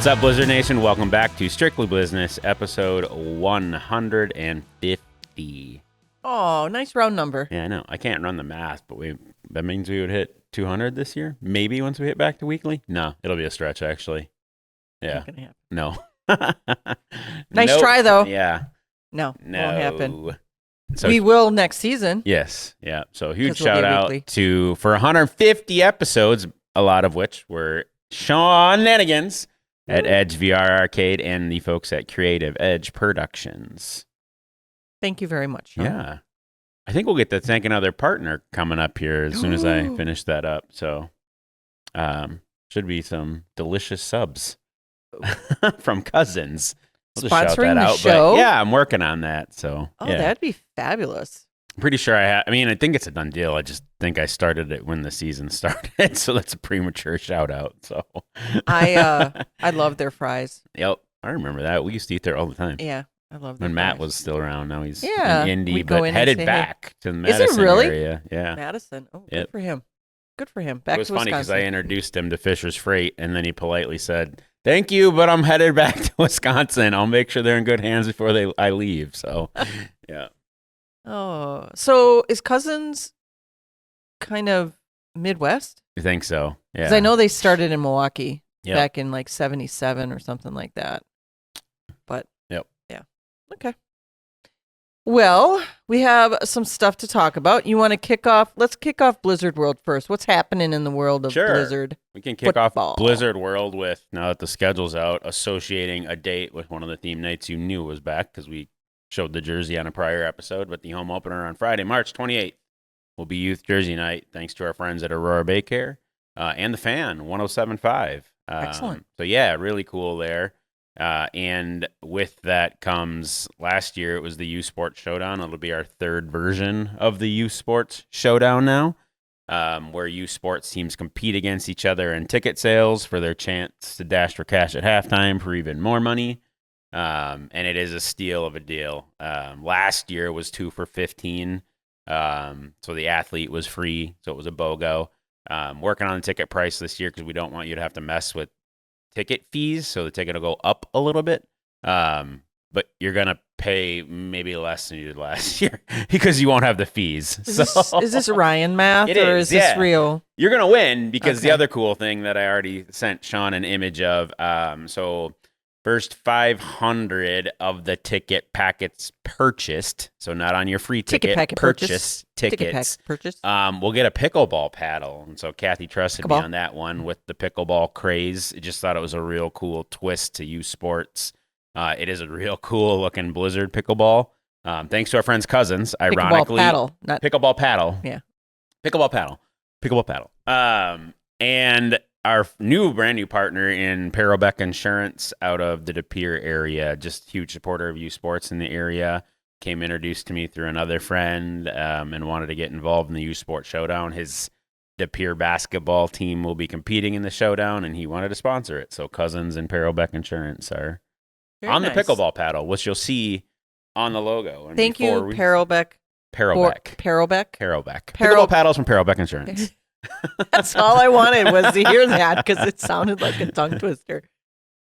What's up, Blizzard Nation? Welcome back to Strictly Blizzness, episode 150. Oh, nice round number. Yeah, I know. I can't run the math, but that means we would hit 200 this year? Maybe once we hit back to weekly? No, it'll be a stretch, actually. Yeah. Not gonna happen. No. Nice try, though. Yeah. No, won't happen. So, we will next season. Yes. Yeah. So huge 'Cause we'll shout be out weekly. for 150 episodes, a lot of which were shenanigans at Edge VR Arcade and the folks at Creative Edge Productions. Thank you very much, Sean. Yeah. I think we'll get to thank another partner coming up here as soon as I finish that up. So should be some delicious subs from Cousins. I'll just shout Sponsoring that the out. show? But yeah, I'm working on that. So Oh, yeah. that'd be fabulous. I'm pretty sure I think it's a done deal. I just think I started it when the season started. So that's a premature shout out. So I love their fries. Yep. I remember that. We used to eat there all the time. Yeah, I love their When Matt fries. was still around. Now he's Yeah, in Indy, we'd go but in and headed say, hey. back to the Is it Madison really? area. Yeah. Madison. Oh, Yep. good for him. Good for him. Back It was to funny because Wisconsin. I introduced him to Fisher's Freight, and then he politely said, "Thank you, but I'm headed back to Wisconsin. I'll make sure they're in good hands before I leave." So, yeah. Oh, so is Cousins kind of Midwest? I think so. Yeah. Because I know they started in Milwaukee Yep. back in like 77 or something like that. But Yep. Yeah. Okay. Well, we have some stuff to talk about. You want to kick off? Let's kick off Blizzard World first. What's happening in the world of Sure. Blizzard? We can kick off Football. Blizzard World with, now that the schedule's out, associating a date with one of the theme nights you knew was back because we showed the jersey on a prior episode. But the home opener on Friday, March 28th, will be Youth Jersey Night, thanks to our friends at Aurora Bay Care and the Fan, 107.5. Excellent. So, yeah, really cool there. And with that comes, last year it was the Youth Sports Showdown. It'll be our third version of the Youth Sports Showdown now, where youth sports teams compete against each other in ticket sales for their chance to dash for cash at halftime for even more money. And it is a steal of a deal. Last year was 2 for $15. So the athlete was free, so it was a BOGO. Working on the ticket price this year because we don't want you to have to mess with ticket fees, so the ticket will go up a little bit. But you're going to pay maybe less than you did last year because you won't have the fees. Is this Ryan math It or is, is this yeah. real? You're going to win because the Okay. other cool thing that I already sent Sean an image of, so first 500 of the ticket packets purchased, so not on your free ticket, packet purchase Ticket tickets, pack purchase. we'll get a pickleball paddle. And so Kathy trusted me Pickleball. on that one with the pickleball craze. I just thought it was a real cool twist to youth sports. It is a real cool looking Blizzard pickleball. Thanks to our friends Cousins, ironically. Pickleball paddle, not Pickleball paddle. Yeah. Pickleball paddle. And our brand new partner in Parrobeck Insurance out of the De Pere area, just huge supporter of youth sports in the area, came introduced to me through another friend and wanted to get involved in the Youth Sports Showdown. His De Pere basketball team will be competing in the showdown, and he wanted to sponsor it. So Cousins and Parrobeck Insurance are Very on nice. the pickleball paddle, which you'll see on the logo. And Thank you, Parrobeck. Parrobeck. Parrobeck. Pickleball paddles from Parrobeck Insurance. That's all I wanted was to hear that because it sounded like a tongue twister.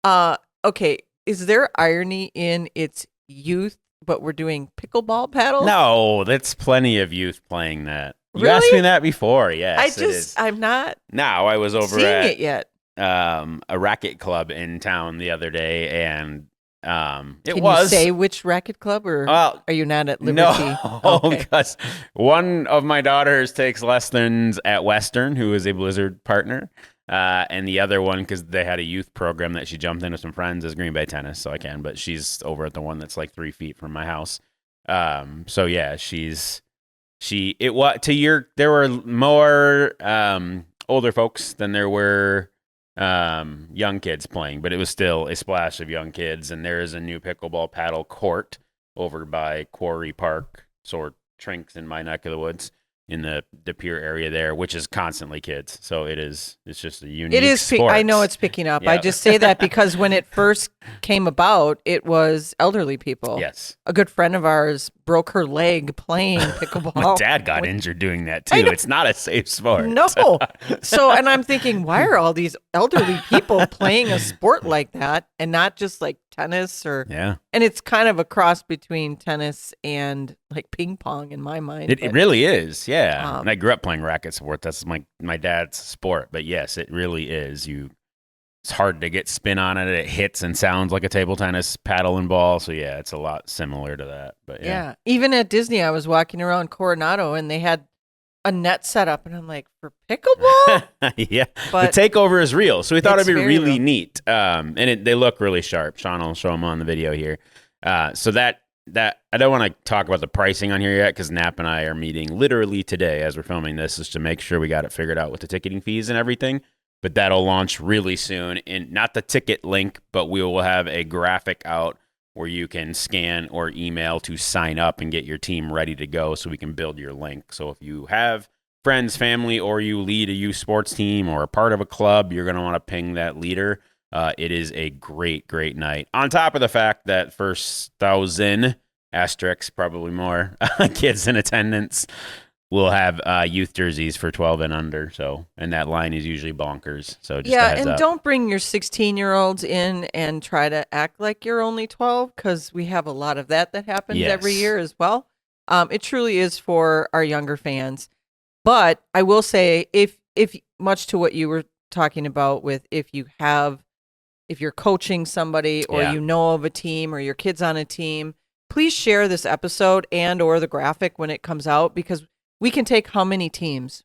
Okay, is there irony in its youth, but we're doing pickleball paddles? No, that's plenty of youth playing that. You Really? asked me that before. Yes, I'm not Now I was over seeing at it yet. A racket club in town the other day, and it Can was you say which racket club, or well, are you not at Liberty? no, Okay. because one of my daughters takes lessons at Western, who is a Blizzard partner, and the other one, because they had a youth program that she jumped in with some friends, is Green Bay Tennis, so I can, but she's over at the one that's like 3 feet from my house. So yeah, there were more older folks than there were young kids playing, but it was still a splash of young kids. And there is a new pickleball paddle court over by Quarry Park, sort Trinks in my neck of the woods. in the De Pere area there, which is constantly kids. So it's just a unique It is. sport. I know it's picking up. I Yeah. just say that because when it first came about, it was elderly people. Yes. A good friend of ours broke her leg playing pickleball. My dad got injured doing that too. It's not a safe sport. No. So, and I'm thinking, why are all these elderly people playing a sport like that and not just like tennis or, Yeah. and it's kind of a cross between tennis and like ping pong in my mind. It really is. Yeah. Um, And I grew up playing racket sport. That's my dad's sport. But yes, it really is. It's hard to get spin on it. It hits and sounds like a table tennis paddle and ball. So yeah, it's a lot similar to that. But yeah. Even at Disney, I was walking around Coronado and they had a net set up and I'm like, for pickleball? yeah. But the takeover is real. So we thought it'd be very really real. neat. And they look really sharp. Sean will show them on the video here. So that I don't want to talk about the pricing on here yet because Nap and I are meeting literally today as we're filming this is to make sure we got it figured out with the ticketing fees and everything. But that'll launch really soon. And not the ticket link, but we will have a graphic out where you can scan or email to sign up and get your team ready to go so we can build your link. So if you have friends, family, or you lead a youth sports team or a part of a club, you're going to want to ping that leader. It is a great, great night. On top of the fact that first 1,000 asterisks, probably more, kids in attendance will have youth jerseys for 12 and under. So, and that line is usually bonkers. So just a yeah, heads and up. don't bring your 16-year-olds in and try to act like you're only 12 because we have a lot of that happens every Yes. year as well. It truly is for our younger fans. But I will say, if much to what you were talking about with if you're coaching somebody or Yeah. you know of a team or your kid's on a team, please share this episode and or the graphic when it comes out because we can take how many teams?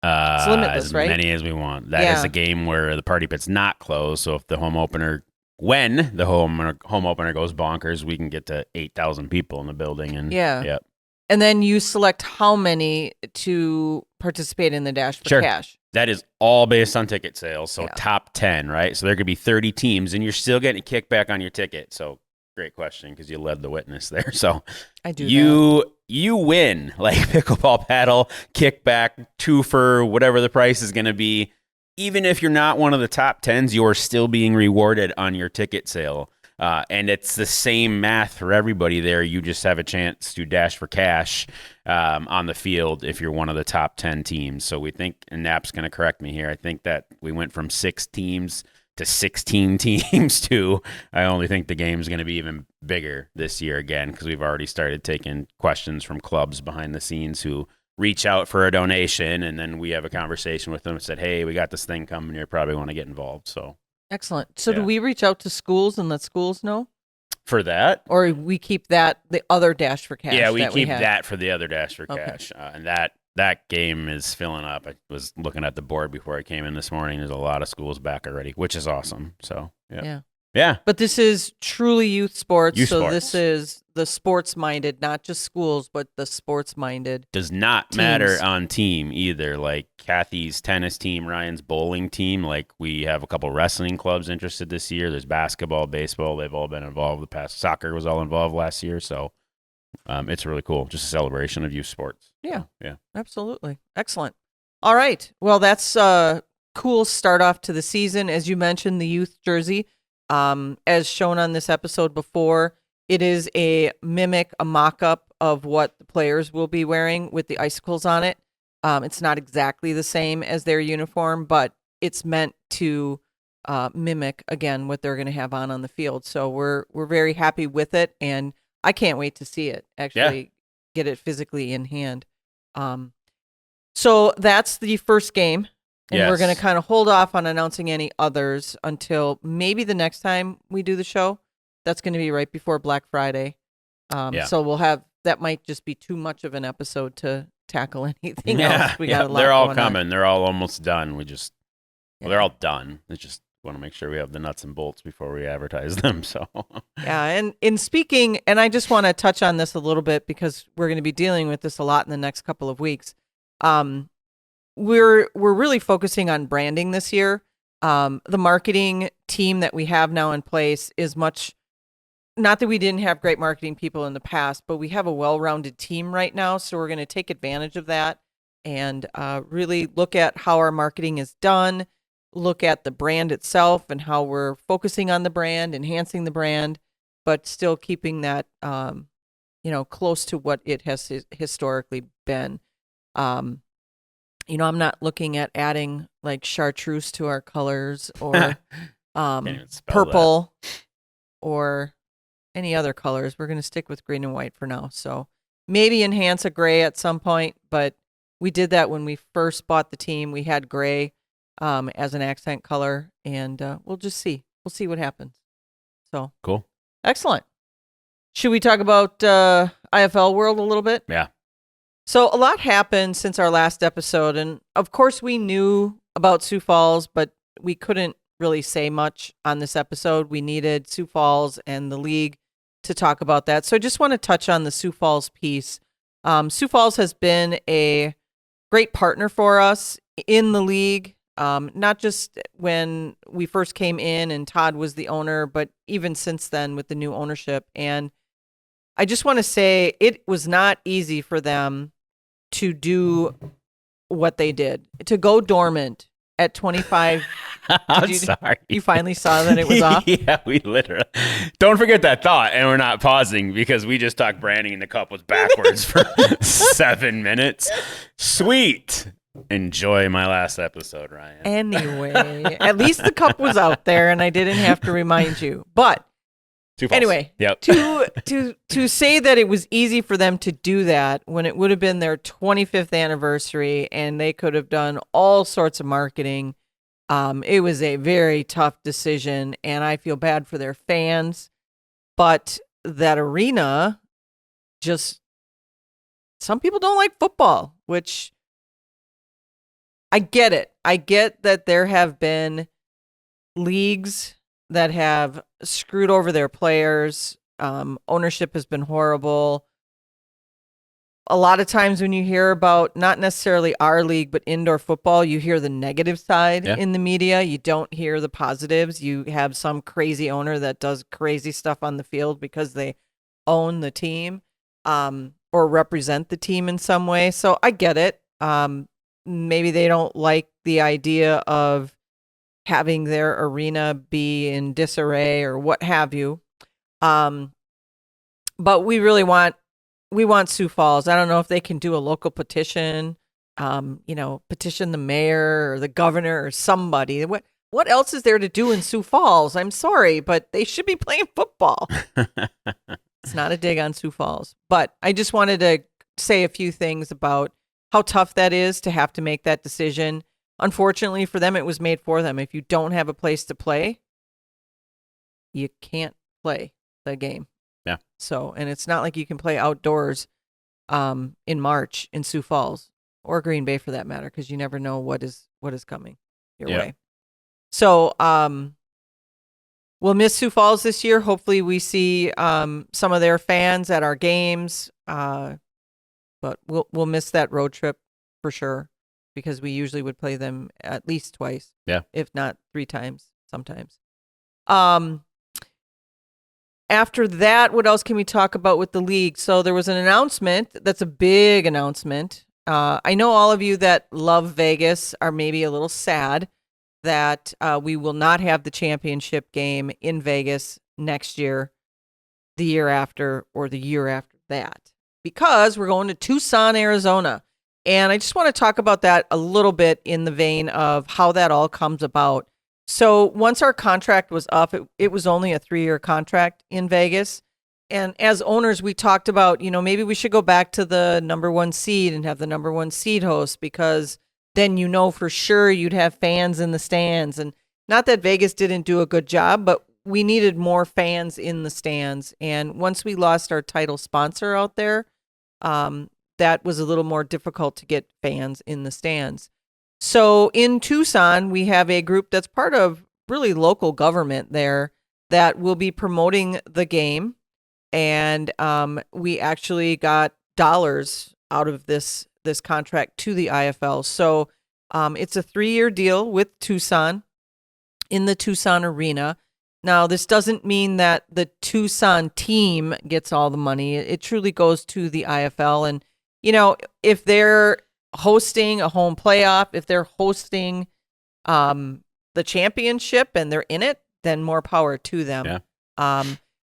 It's limitless, as right? many as we want. That is Yeah. a game where the party pit's not closed. So if the home opener, when the home opener goes bonkers, we can get to 8,000 people in the building. And Yeah. yep. And then you select how many to participate in the Dash for Sure. Cash. That is all based on ticket sales. So Yeah. top 10, right? So there could be 30 teams and you're still getting a kickback on your ticket. So great question because you led the witness there. So I do that. you win like pickleball paddle, kickback, twofer, whatever the price is going to be. Even if you're not one of the top 10s, you're still being rewarded on your ticket sale. And it's the same math for everybody there. You just have a chance to dash for cash on the field if you're one of the top 10 teams. So we think, and Nap's going to correct me here, I think that we went from 6 teams to 16 teams to, I only think the game's going to be even bigger this year again because we've already started taking questions from clubs behind the scenes who reach out for a donation, and then we have a conversation with them and said, hey, we got this thing coming, you probably want to get involved. So Excellent. So do Yeah. we reach out to schools and let schools know? for that, Or we keep that, the other Dash for Cash? yeah, we that keep have? that for the other Dash for Okay. Cash. And that game is filling up. I was looking at the board before I came in this morning. There's a lot of schools back already, which is awesome. So, Yeah. Yeah. But this is truly youth sports. Youth so sports. this is the sports minded, not just schools, but the sports minded. Does not matter Teams. on team either. Like Kathy's tennis team, Ryan's bowling team. Like we have a couple wrestling clubs interested this year. There's basketball, baseball. They've all been involved. The past soccer was all involved last year. So it's really cool. Just a celebration of youth sports. Yeah. So, yeah. Absolutely. Excellent. All right. Well, that's a cool start off to the season. As you mentioned, the youth jersey, as shown on this episode before, it is a mock-up of what the players will be wearing with the icicles on it. It's not exactly the same as their uniform, but it's meant to mimic, again, what they're going to have on the field. So we're very happy with it, and I can't wait to see it, actually get it physically in hand. So that's the first game. And we're going Yes. to kind of hold off on announcing any others until maybe the next time we do the show. That's going to be right before Black Friday. Yeah. So we'll have, that might just be too much of an episode to tackle anything else. We got a lot They're all going on. coming. They're all almost done. We just, Yeah. they're all done. It's just want to make sure we have the nuts and bolts before we advertise them. So Yeah, and in speaking, and I just want to touch on this a little bit because we're going to be dealing with this a lot in the next couple of weeks. We're really focusing on branding this year. The marketing team that we have now in place is much, not that we didn't have great marketing people in the past, but we have a well-rounded team right now, so we're going to take advantage of that. and really look at how our marketing is done, look at the brand itself and how we're focusing on the brand, enhancing the brand, but still keeping that, close to what it has historically been. I'm not looking at adding like chartreuse to our colors or purple or any other colors. We're going to stick with green and white for now. So maybe enhance a gray at some point, but we did that when we first bought the team. We had gray as an accent color, and we'll just see. We'll see what happens. So cool. Excellent. Should we talk about IFL World a little bit? Yeah. So a lot happened since our last episode, and of course we knew about Sioux Falls, but we couldn't really say much on this episode. We needed Sioux Falls and the league to talk about that. So I just want to touch on the Sioux Falls piece. Sioux Falls has been a great partner for us in the league, not just when we first came in and Todd was the owner, but even since then with the new ownership. And I just want to say it was not easy for them to do what they did, to go dormant at 25. I'm sorry. You finally saw that it was off? Yeah, we literally. Don't forget that thought, and we're not pausing because we just talked branding and the cup was backwards for 7 minutes. Sweet. Enjoy my last episode, Ryan. Anyway, at least the cup was out there and I didn't have to remind you. But anyway, yep. to say that it was easy for them to do that when it would have been their 25th anniversary and they could have done all sorts of marketing, it was a very tough decision, and I feel bad for their fans. But that arena, some people don't like football, which I get it. I get that there have been leagues that have screwed over their players. Ownership has been horrible. A lot of times when you hear about not necessarily our league, but indoor football, you hear the negative side in the media. You don't hear the positives. You have some crazy owner that does crazy stuff on the field because they own the team or represent the team in some way. So I get it. Maybe they don't like the idea of having their arena be in disarray or what have you. But we really want Sioux Falls. I don't know if they can do a local petition, petition the mayor or the governor or somebody. What else is there to do in Sioux Falls? I'm sorry, but they should be playing football. It's not a dig on Sioux Falls, but I just wanted to say a few things about how tough that is to have to make that decision. Unfortunately for them, it was made for them. If you don't have a place to play, you can't play the game. Yeah. So, and it's not like you can play outdoors in March in Sioux Falls or Green Bay for that matter, because you never know what is coming your way. So, we'll miss Sioux Falls this year. Hopefully we see some of their fans at our games. But we'll miss that road trip for sure, because we usually would play them at least twice. Yeah. If not 3 times sometimes. After that, what else can we talk about with the league? So there was an announcement. That's a big announcement. I know all of you that love Vegas are maybe a little sad that we will not have the championship game in Vegas next year, the year after, or the year after that, because we're going to Tucson, Arizona. And I just want to talk about that a little bit in the vein of how that all comes about. So once our contract was up, it was only a 3-year contract in Vegas. And as owners, we talked about, maybe we should go back to the number 1 seed and have the number 1 seed host, because then for sure you'd have fans in the stands. And not that Vegas didn't do a good job, but we needed more fans in the stands. And once we lost our title sponsor out there, that was a little more difficult to get fans in the stands. So in Tucson, we have a group that's part of really local government there that will be promoting the game. And we actually got dollars out of this contract to the IFL. So it's a 3-year deal with Tucson in the Tucson arena. Now, this doesn't mean that the Tucson team gets all the money. It truly goes to the IFL. And, if they're hosting a home playoff, if they're hosting the championship and they're in it, then more power to them. Yeah.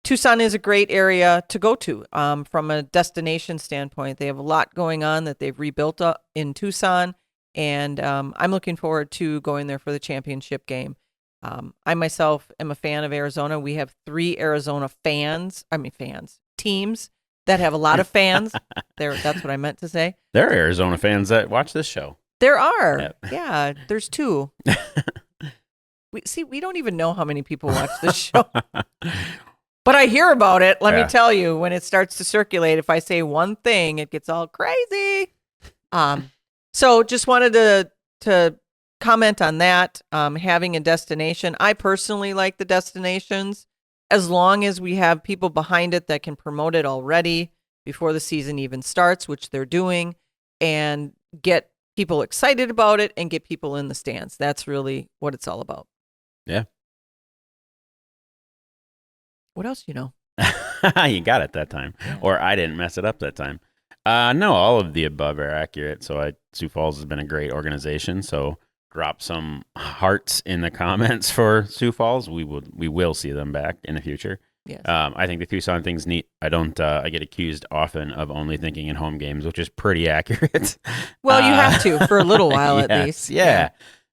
Tucson is a great area to go to from a destination standpoint. They have a lot going on that they've rebuilt up in Tucson, and I'm looking forward to going there for the championship game. I myself am a fan of Arizona. We have 3 Arizona teams that have a lot of fans. That's what I meant to say. There are Arizona fans that watch this show. There are. Yep. Yeah, there's 2. We don't even know how many people watch this show. But I hear about it. Let me tell you, when it starts to circulate, if I say one thing, it gets all crazy. So just wanted to comment on that. Having a destination. I personally like the destinations as long as we have people behind it that can promote it already before the season even starts, which they're doing, and get people excited about it and get people in the stands. That's really what it's all about. Yeah. What else do you know? You got it that time. Yeah. Or I didn't mess it up that time. No, all of the above are accurate. So Sioux Falls has been a great organization. So drop some hearts in the comments for Sioux Falls. We will see them back in the future. Yes. I think the Tucson thing's neat. I get accused often of only thinking in home games, which is pretty accurate. Well, you have to for a little while at least. Yeah.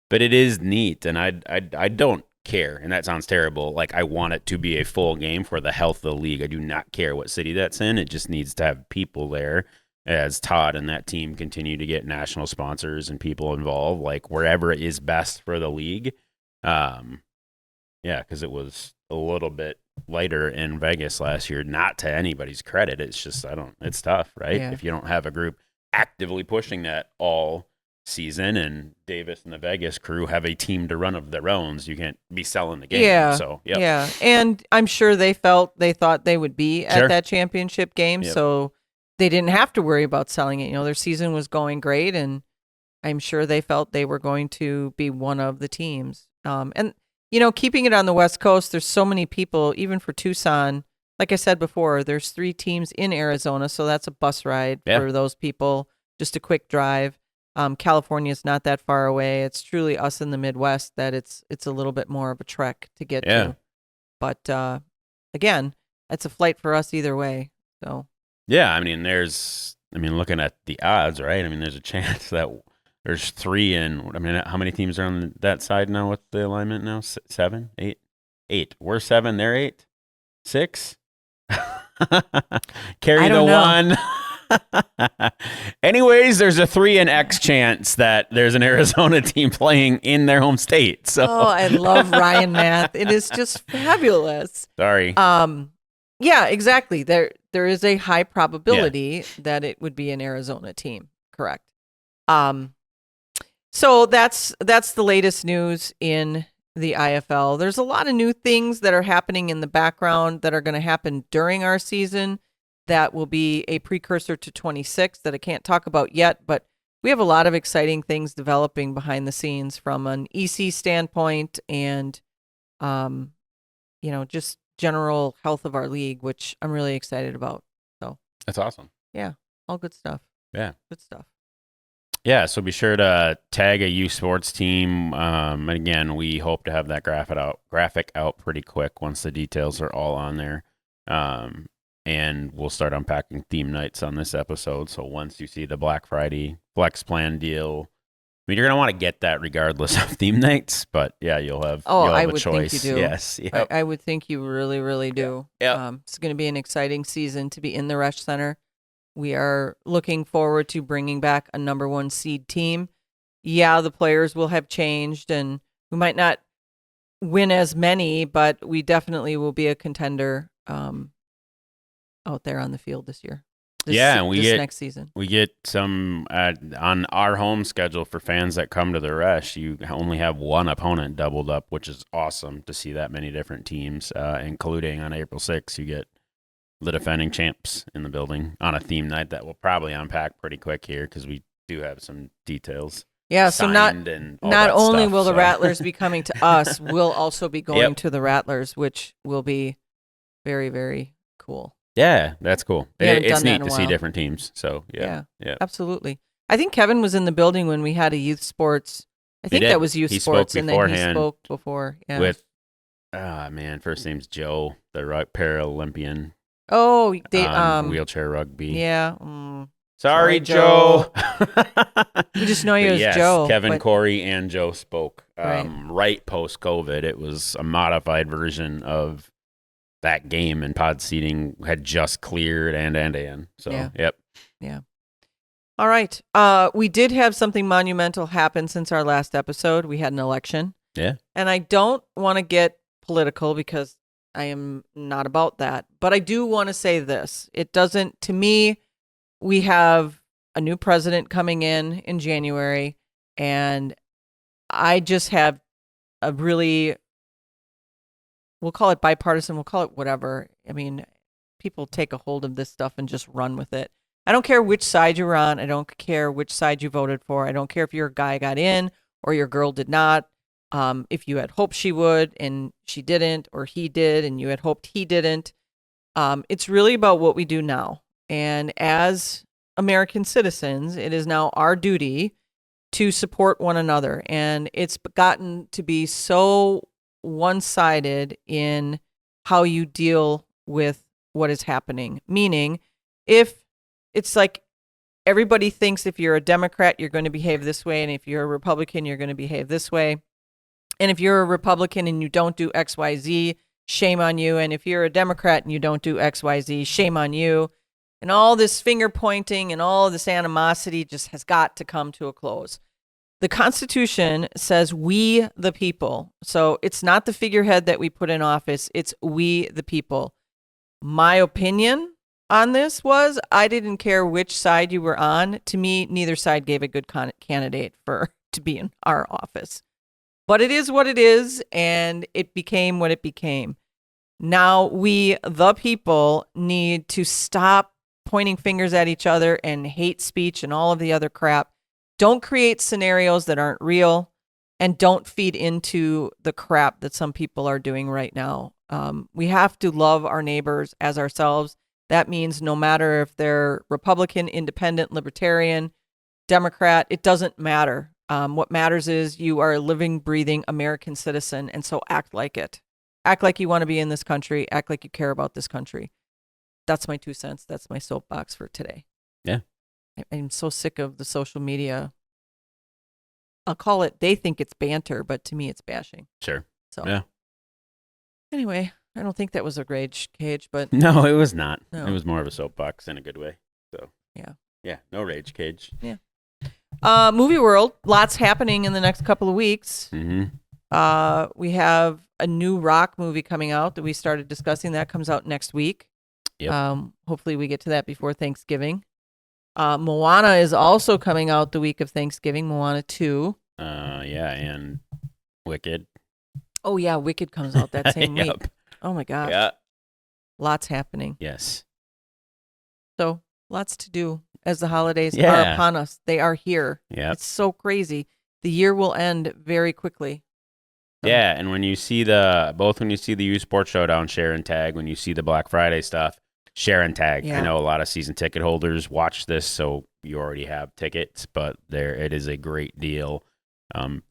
But it is neat, and I don't care, and that sounds terrible. Like, I want it to be a full game for the health of the league. I do not care what city that's in. It just needs to have people there, as Todd and that team continue to get national sponsors and people involved, like wherever it is best for the league. Yeah, because it was a little bit lighter in Vegas last year, not to anybody's credit. It's just, it's tough, right? Yeah. If you don't have a group actively pushing that all season, and Davis and the Vegas crew have a team to run of their own, you can't be selling the game. Yeah. So, yep. Yeah. And I'm sure they thought they would be at that championship game. Yep. So they didn't have to worry about selling it. Their season was going great, and I'm sure they felt they were going to be one of the teams. And keeping it on the West Coast, there's so many people, even for Tucson. Like I said before, there's 3 teams in Arizona, so that's a bus ride for those people, just a quick drive. California is not that far away. It's truly us in the Midwest that it's a little bit more of a trek to get to. But again, it's a flight for us either way. So yeah, looking at the odds, right? There's a chance that there's 3 in. How many teams are on that side now with the alignment now? 7, 8, 8. We're 7. They're 8, 6. Carry the 1. Anyways, there's a 3 in X chance that there's an Arizona team playing in their home state. So I love Ryan math. It is just fabulous. Sorry. Yeah, exactly. There is a high probability that it would be an Arizona team. Correct. So that's the latest news in the IFL. There's a lot of new things that are happening in the background that are going to happen during our season that will be a precursor to 26 that I can't talk about yet, but we have a lot of exciting things developing behind the scenes from an EC standpoint and, just general health of our league, which I'm really excited about. So that's awesome. Yeah, all good stuff. Yeah. Good stuff. Yeah, so be sure to tag a Youth Sports team. And again, we hope to have that graphic out pretty quick once the details are all on there. And we'll start unpacking theme nights on this episode. So once you see the Black Friday Flex Plan deal, you're going to want to get that regardless of theme nights. But yeah, you'll have I a would choice. Think you do. Yes. Yep. I would think you really, really do. Yep. It's going to be an exciting season to be in the Resch Center. We are looking forward to bringing back a number 1 seed team. Yeah, the players will have changed, and we might not win as many, but we definitely will be a contender out there on the field this year. Next season. We get some on our home schedule for fans that come to the Resch. You only have 1 opponent doubled up, which is awesome to see that many different teams, including on April 6th. You get the defending champs in the building on a theme night that we'll probably unpack pretty quick here because we do have some details. Yeah, so not only stuff, will the Rattlers be coming to us, we'll also be going to the Rattlers, which will be very, very cool. Yeah, that's cool. It's neat to see while. different teams. So yeah, Absolutely. I think Kevin was in the building when we had a youth sports. I think that was youth He sports, spoke and then he beforehand spoke before. Yeah. with, first name's Joe, the Paralympian, oh, they wheelchair rugby. yeah. Sorry, Sorry, Joe. We just know you But as yes, Joe. Kevin, but- Corey, and Joe spoke Right. right post-COVID. It was a modified version of that game, and pod seating had just cleared and. So, Yeah. yep. All right. We did have something monumental happen since our last episode. We had an election. Yeah. And I don't want to get political because I am not about that. But I do want to say this. It doesn't, to me, we have a new president coming in January, and I just have a really, we'll call it bipartisan, we'll call it whatever. I mean, people take a hold of this stuff and just run with it. I don't care which side you're on. I don't care which side you voted for. I don't care if your guy got in or your girl did not. If you had hoped she would and she didn't, or he did and you had hoped he didn't. It's really about what we do now. And as American citizens, it is now our duty to support one another. And it's gotten to be so one-sided in how you deal with what is happening. Meaning, if it's like everybody thinks if you're a Democrat, you're going to behave this way, and if you're a Republican, you're going to behave this way. And if you're a Republican and you don't do X, Y, Z, shame on you. And if you're a Democrat and you don't do X, Y, Z, shame on you. And all this finger pointing and all this animosity just has got to come to a close. The Constitution says we the people. So it's not the figurehead that we put in office. It's we the people. My opinion on this was I didn't care which side you were on. To me, neither side gave a good candidate to be in our office. But it is what it is, and it became what it became. Now we, the people, need to stop pointing fingers at each other and hate speech and all of the other crap. Don't create scenarios that aren't real, and don't feed into the crap that some people are doing right now. We have to love our neighbors as ourselves. That means no matter if they're Republican, Independent, Libertarian, Democrat, it doesn't matter. What matters is you are a living, breathing American citizen, and so act like it. Act like you want to be in this country. Act like you care about this country. That's my 2 cents. That's my soapbox for today. Yeah. I'm so sick of the social media. I'll call it, they think it's banter, but to me it's bashing. Sure. So Yeah. Anyway, I don't think that was a rage cage, but No, it was not. No. It was more of a soapbox in a good way. So Yeah. Yeah, no rage cage. Movie world, lots happening in the next couple of weeks. Mm-hmm. We have a new rock movie coming out that we started discussing. That comes out next week. Yep. Hopefully we get to that before Thanksgiving. Moana is also coming out the week of Thanksgiving. Moana 2. Yeah, and Wicked. Oh yeah, Wicked comes out that same Yep. week. Oh my gosh. Yeah. Lots happening. Yes. So lots to do as the hholidays are Yeah. upon us. They are here. Yep. It's so crazy. The year will end very quickly. So- Yeah, and when you see when you see the Youth Sports Showdown, share and tag. When you see the Black Friday stuff, share and tag. Yeah. I know a lot of season ticket holders watch this, so you already have tickets, but it is a great deal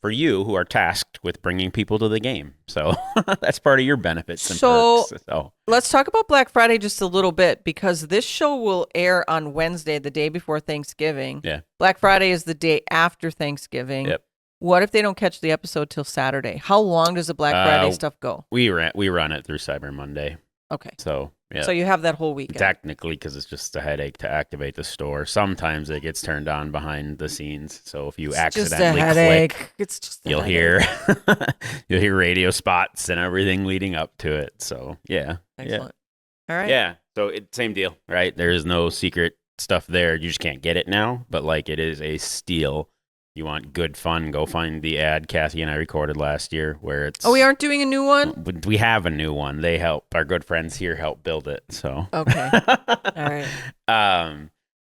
for you who are tasked with bringing people to the game. So that's part of your benefits and So- perks. So Let's talk about Black Friday just a little bit because this show will air on Wednesday, the day before Thanksgiving. Yeah. Black Friday is the day after Thanksgiving. Yep. What if they don't catch the episode till Saturday? How long does the Black Friday stuff go? we run it through Cyber Monday. Okay. So yeah. So you have that whole weekend. Technically, because it's just a headache to activate the store. Sometimes it gets turned on behind the scenes. So if you It's just a accidentally headache. click, It's just a you'll headache. hear radio spots and everything leading up to it. So yeah, Excellent. All right. yeah. So same deal, right? There is no secret stuff there. You just can't get it now, but like it is a steal. You want good fun? Go find the ad Kathy and I recorded last year, where it's. Oh, we aren't doing a new one? We have a new one. They help. Our good friends here help build it. So Okay. All right.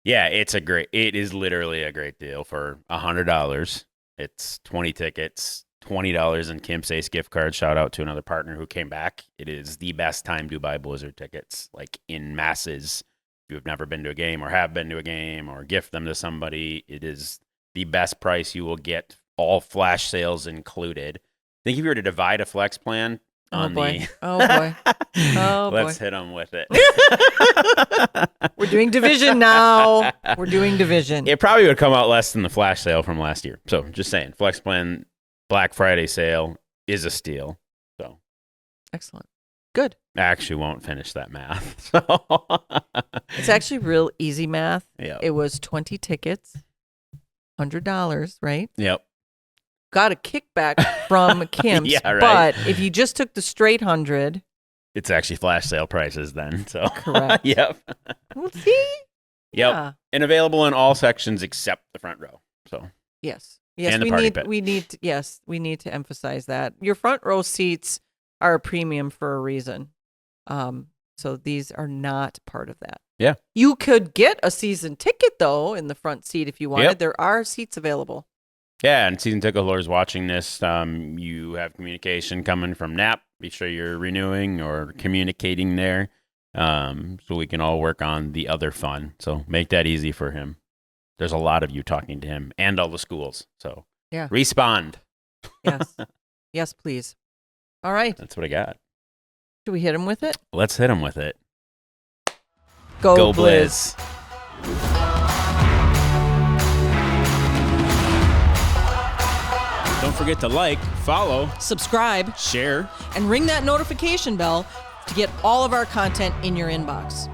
Yeah, it is literally a great deal for $100. It's 20 tickets, $20 in Kim's Ace gift card. Shout out to another partner who came back. It is the best time to buy Blizzard tickets, like in masses. you've never been to a game or have been to a game or gift them to somebody, it is the best price you will get, all flash sales included. I think if you were to divide a flex plan on the... Oh, boy. Oh, boy. Let's hit them with it. We're doing division now. We're doing division. It probably would come out less than the flash sale from last year. So just saying, flex plan Black Friday sale is a steal. So excellent. Good. I actually won't finish that math. So it's actually real easy math. Yeah. It was 20 tickets, $100, right? Yep. Got a kickback from Kim's. Yeah, right. But if you just took the straight 100, it's actually flash sale prices then. So correct. Yep. Well, see? Yep. Yeah. And available in all sections except the front row. So yes. And the party pit. we need to emphasize that. Your front row seats are a premium for a reason. So these are not part of that. Yeah. You could get a season ticket though in the front seat if you wanted. Yep. There are seats available. Yeah, and season ticket holders watching this, you have communication coming from NAP. Be sure you're renewing or communicating there, so we can all work on the other fun. So make that easy for him. There's a lot of you talking to him and all the schools. So yeah, respond. Yes, yes, please. All right. That's what I got. Should we hit him with it? Let's hit him with it. Go Blizz. Don't forget to like, follow, subscribe, share, and ring that notification bell to get all of our content in your inbox.